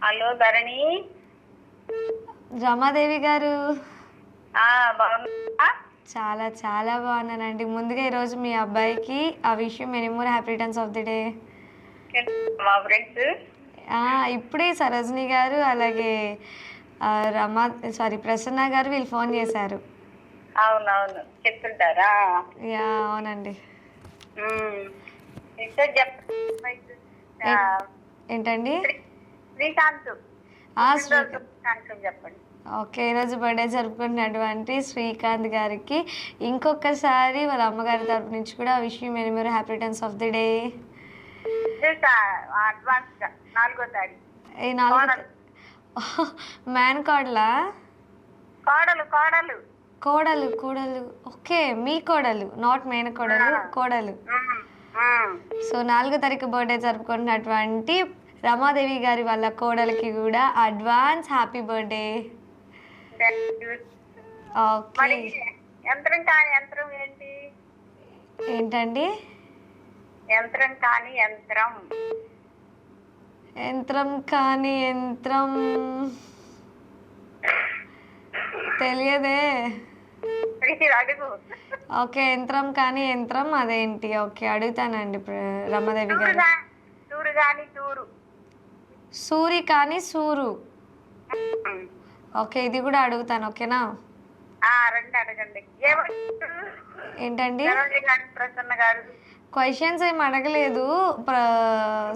Hello ధరణి. రమాదేవి గారు, బాగున్నా. చాలా చాలా బాగున్నానండి. ముందుగా ఈరోజు మీ అబ్బాయికి ఆ విషయం many more happy returns of the day. మా ఫ్రెండ్స్. ఇప్పుడే సరోజిని గారు అలాగే రమా ప్రసన్న గారు వీళ్ళు ఫోన్ చేశారు. అవునవును చెప్తుంటారా? యా అవునండి. ఏంటండి? శ్రీకాంత్. చెప్పండి. ఓకే, ఈరోజు బర్త్డే జరుపుకున్నటువంటి శ్రీకాంత్ గారికి ఇంకొకసారి వాళ్ళ అమ్మగారి తరపు నుంచి కూడా wish you many more happy returns of the day. Advance గా 4వ తారీఖు. ఈ 4 మ్యాన్ కోడలా? కోడలు కోడలు కోడలు కోడలు ఓకే, మీ కోడలు, నాట్ మేన కోడలు, కోడలు. సో 4వ తారీఖు బర్త్డే జరుపుకుంటున్నటువంటి రమాదేవి గారి వాళ్ళ కోడలికి కూడా అడ్వాన్స్ హ్యాపీ బర్త్డే. ఓకే. యంత్రం కాని యంత్రం ఏంటి? ఏంటండి? యంత్రం కాని యంత్రం. యంత్రం కాని యంత్రం తెలియదే. అడుగు. ఓకే, యంత్రం కానీ యంత్రం అదేంటి? ఓకే, అడుగుతానండి రమాదేవి గారు. సూరు కాని సూరు. సూరి కానీ సూరు. ఓకే, ఇది కూడా అడుగుతాను. ఓకేనా? రెండు అడగండి. ఏంటండి? ప్రసన్న గారు క్వశ్చన్స్ ఏం అడగలేదు.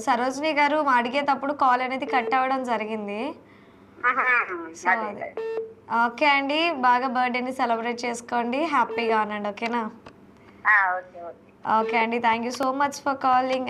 సరోజిని గారు అడిగేటప్పుడు కాల్ అనేది కట్ అవ్వడం జరిగింది. సో అదే. ఓకే అండి, బాగా బర్త్డేని సెలబ్రేట్ చేసుకోండి, హ్యాపీగా అనండి. ఓకేనా? ఓకే అండి, thank you so much for calling.